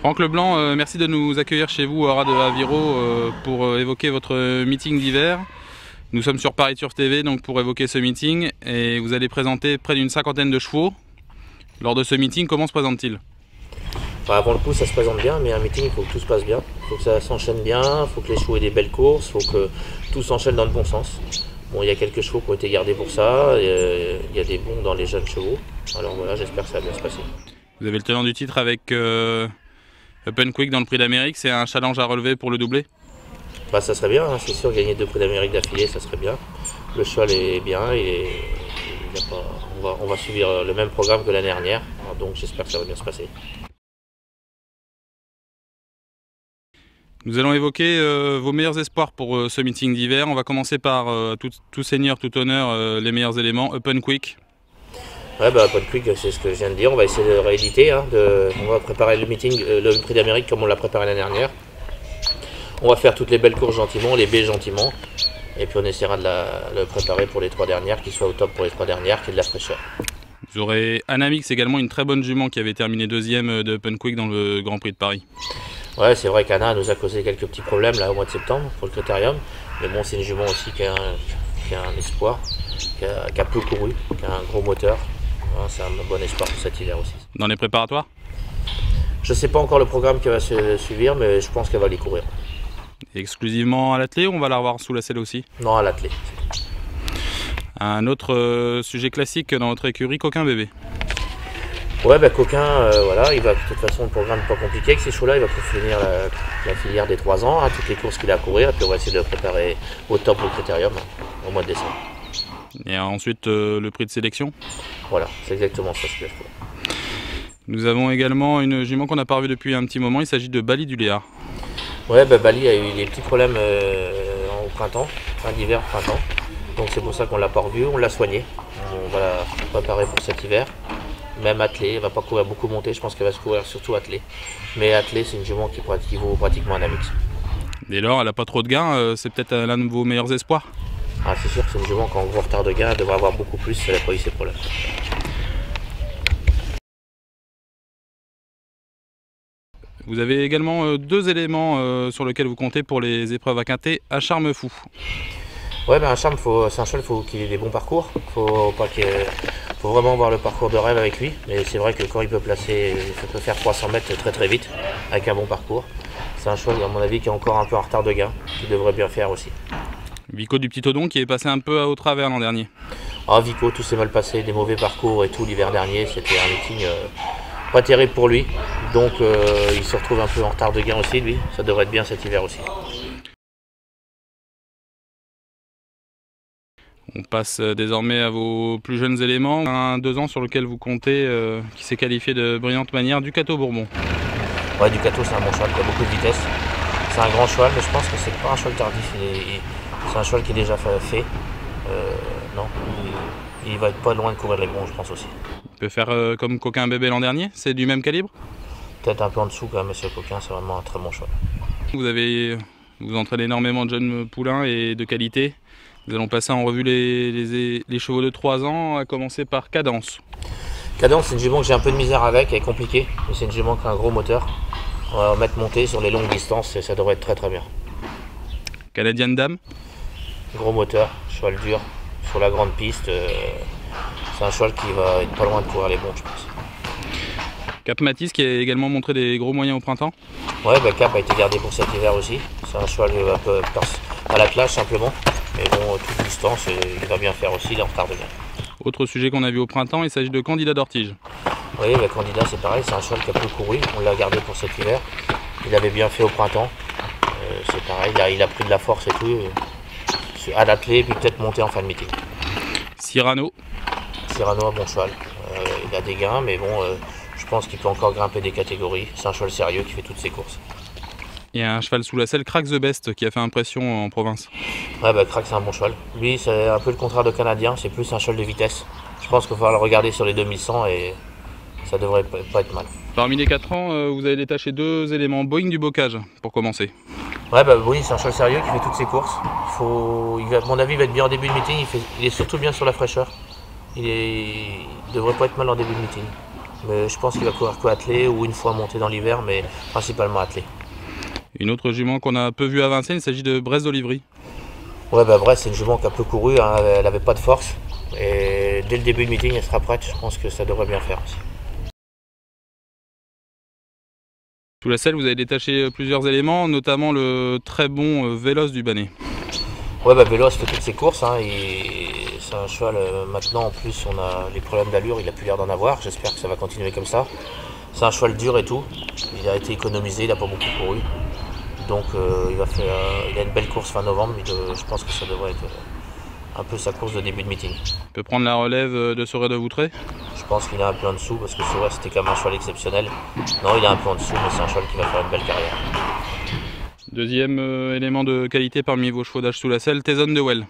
Franck Leblanc, merci de nous accueillir chez vous à Rade Aviro pour évoquer votre meeting d'hiver. Nous sommes sur Paris Turf TV donc pour évoquer ce meeting et vous allez présenter près d'une cinquantaine de chevaux. Lors de ce meeting, comment se présente-t-il? Avant le coup, ça se présente bien, mais un meeting, il faut que tout se passe bien. Il faut que ça s'enchaîne bien, il faut que les chevaux aient des belles courses, il faut que tout s'enchaîne dans le bon sens. Bon, il y a quelques chevaux qui ont été gardés pour ça, il y a des bons dans les jeunes chevaux. Alors voilà, j'espère que ça va bien se passer. Vous avez le tenant du titre avec Open Quick dans le Prix d'Amérique, c'est un challenge à relever pour le doubler? Ça serait bien, hein, c'est sûr, gagner 2 Prix d'Amérique d'affilée, ça serait bien. Le cheval est bien et on va suivre le même programme que l'année dernière, donc j'espère que ça va bien se passer. Nous allons évoquer vos meilleurs espoirs pour ce meeting d'hiver. On va commencer par tout seigneur, tout honneur, les meilleurs éléments. Open Quick. Ouais, Open Quick, c'est ce que je viens de dire. On va essayer de rééditer. On va préparer le meeting, le Prix d'Amérique comme on l'a préparé l'année dernière. On va faire toutes les belles courses gentiment, les baies gentiment. Et puis on essaiera de le préparer pour les 3 dernières, qu'il soit au top pour les 3 dernières, qu'il y ait de la fraîcheur. Vous aurez Anamix également, une très bonne jument qui avait terminé deuxième de Open Quick dans le Grand Prix de Paris. Ouais, c'est vrai qu'Anna nous a causé quelques petits problèmes là au mois de septembre pour le critérium. Mais bon, c'est une jument aussi qui a un espoir, qui a peu couru, qui a un gros moteur. C'est un bon espoir pour cet hiver aussi. Dans les préparatoires? Je ne sais pas encore le programme qui va se suivre, mais je pense qu'elle va aller courir. Exclusivement à l'attelé ou on va la revoir sous la selle aussi? Non, à l'attelé. Un autre sujet classique dans votre écurie, Coquin Bébé. Ouais, Coquin, voilà, il va de toute façon, le programme n'est pas compliqué avec ces chevaux-là, il va finir la filière des 3 ans, toutes les courses qu'il a à courir, et puis on va essayer de le préparer au top au critérium au mois de décembre. Et ensuite le prix de sélection? Voilà, c'est exactement ça ce que je fais. Nous avons également une jument qu'on n'a pas revue depuis un petit moment, il s'agit de Bali du Léa. Ouais, Bali a eu des petits problèmes au printemps, fin d'hiver, printemps. Donc c'est pour ça qu'on ne l'a pas revu, on l'a soigné. On va la préparer pour cet hiver. Même attelée, elle ne va pas courir beaucoup monter, je pense qu'elle va se courir surtout attelée. Mais attelée, c'est une jument qui vaut pratiquement un Amix. Dès lors, elle n'a pas trop de gains, c'est peut-être l'un de vos meilleurs espoirs? Ah, c'est sûr que c'est une jument qui a un gros retard de gain, elle devrait avoir beaucoup plus si elle n'a pas eu ces problèmes. Vous avez également 2 éléments sur lesquels vous comptez pour les épreuves à quintet à Charme Fou. Ouais, un charme, c'est un cheval, il faut qu'il ait des bons parcours. Faut vraiment voir le parcours de rêve avec lui. Mais c'est vrai que quand il peut faire 300 mètres très très vite avec un bon parcours. C'est un cheval, à mon avis, qui est encore un peu en retard de gain, qui devrait bien faire aussi. Vico du Petit Odon qui est passé un peu au travers l'an dernier. Ah, Vico, tout s'est mal passé, des mauvais parcours et tout l'hiver dernier. C'était un meeting pas terrible pour lui. Donc il se retrouve un peu en retard de gain aussi, lui. Ça devrait être bien cet hiver aussi. On passe désormais à vos plus jeunes éléments. Un 2 ans sur lequel vous comptez, qui s'est qualifié de brillante manière, Ducato Bourbon. Ouais, Ducato, c'est un bon cheval qui a beaucoup de vitesse. C'est un grand cheval, mais je pense que c'est pas un cheval tardif. C'est un cheval qui est déjà fait. Non, il va être pas loin de courir les bons, je pense aussi. Il peut faire comme Coquin Bébé l'an dernier? C'est du même calibre? Peut-être un peu en dessous quand même, monsieur Coquin, c'est vraiment un très bon cheval. Vous entraînez énormément de jeunes poulains et de qualité. Nous allons passer en revue les chevaux de 3 ans, à commencer par Cadence. Cadence, c'est une jument que j'ai un peu de misère avec, elle est compliquée, mais c'est une jument qui a un gros moteur. On va mettre monter sur les longues distances et ça devrait être très très bien. Canadian Dame. Gros moteur, cheval dur, sur la grande piste. C'est un cheval qui va être pas loin de courir les bons, je pense. Cap Matisse qui a également montré des gros moyens au printemps. Ouais, Cap a été gardé pour cet hiver aussi. C'est un cheval un peu à la classe simplement. Mais bon, toute distance, il va bien faire aussi, il est en retard de gain. Autre sujet qu'on a vu au printemps, il s'agit de Candidat d'Ortige. Oui, Candidat c'est pareil, c'est un cheval qui a peu couru, on l'a gardé pour cet hiver. Il avait bien fait au printemps, c'est pareil, il a pris de la force et tout. À l'attelé, puis peut-être monter en fin de meeting. Cyrano, un bon cheval, il a des gains, mais bon, je pense qu'il peut encore grimper des catégories. C'est un cheval sérieux qui fait toutes ses courses. Et un cheval sous la selle, Crack the Best, qui a fait impression en province. Ouais, Crack, c'est un bon cheval. Lui, c'est un peu le contraire de Canadien, c'est plus un cheval de vitesse. Je pense qu'il va falloir le regarder sur les 2100 et ça devrait pas être mal. Parmi les 4 ans, vous avez détaché 2 éléments. Boeing du Bocage, pour commencer. Ouais, oui, c'est un cheval sérieux qui fait toutes ses courses. À mon avis, il va être bien en début de meeting. Il est surtout bien sur la fraîcheur. Il devrait pas être mal en début de meeting. Mais je pense qu'il va courir que attelé ou une fois monté dans l'hiver, mais principalement attelé. Une autre jument qu'on a peu vue à Vincennes, il s'agit de Bresse d'Olivry. Ouais, bah Bresse, c'est une jument qui a peu couru, hein, elle n'avait pas de force. Et dès le début du meeting, elle sera prête. Je pense que ça devrait bien faire aussi. Sous la selle, vous avez détaché plusieurs éléments, notamment le très bon Véloce du Bannet. Ouais, bah Véloce fait toutes ses courses. Hein, c'est un cheval, maintenant en plus, on a les problèmes d'allure, il a plus l'air d'en avoir. J'espère que ça va continuer comme ça. C'est un cheval dur et tout. Il a été économisé, il n'a pas beaucoup couru. Donc il a une belle course fin novembre. Je pense que ça devrait être un peu sa course de début de meeting. Il peut prendre la relève de Soré de Voutray. Je pense qu'il est un peu en dessous parce que c'est vrai, c'était quand même un cheval exceptionnel. Non, il est un peu en dessous, mais c'est un cheval qui va faire une belle carrière. Deuxième élément de qualité parmi vos chevaux d'âge sous la selle, Tézone de Well.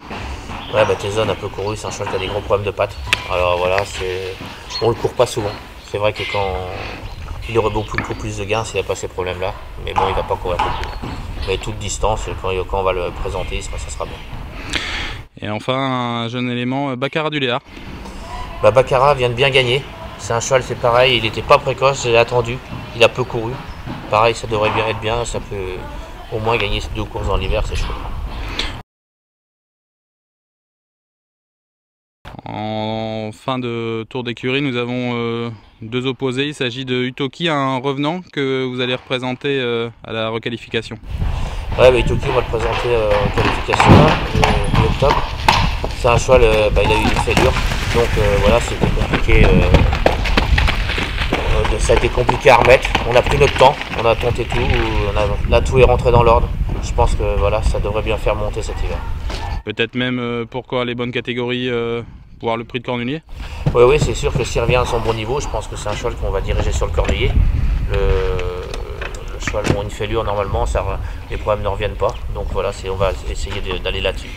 Ouais, bah Tézone a peu couru, c'est un cheval qui a des gros problèmes de pattes. Alors voilà, on le court pas souvent. C'est vrai que quand il aurait beaucoup plus de gains s'il n'avait pas ces problèmes-là. Mais bon, il va pas courir beaucoup. Mais toute distance, quand on va le présenter, ça sera bien. Et enfin, un jeune élément, Baccarat du Léard. Bah, Baccarat vient de bien gagner. C'est un cheval, c'est pareil, il n'était pas précoce, j'ai attendu. Il a peu couru. Pareil, ça devrait bien être bien. Ça peut au moins gagner 2 courses dans l'hiver, c'est chouette. En fin de tour d'écurie, nous avons 2 opposés. Il s'agit de Utoki, un revenant que vous allez représenter à la requalification. Ouais, bah, Utoki, on va le présenter en qualification en octobre. C'est un cheval, il a eu une fêlure, donc voilà, c'était compliqué. Ça a été compliqué à remettre. On a pris notre temps, on a tenté tout, là tout est rentré dans l'ordre. Je pense que voilà, ça devrait bien faire monter cet hiver. Peut-être même pourquoi les bonnes catégories, voir le prix de Cornulier. Oui, c'est sûr que s'il revient à son bon niveau, je pense que c'est un cheval qu'on va diriger sur le Cornulier. Le cheval, bon, une fêlure normalement, les problèmes ne reviennent pas. Donc voilà, on va essayer d'aller là-dessus.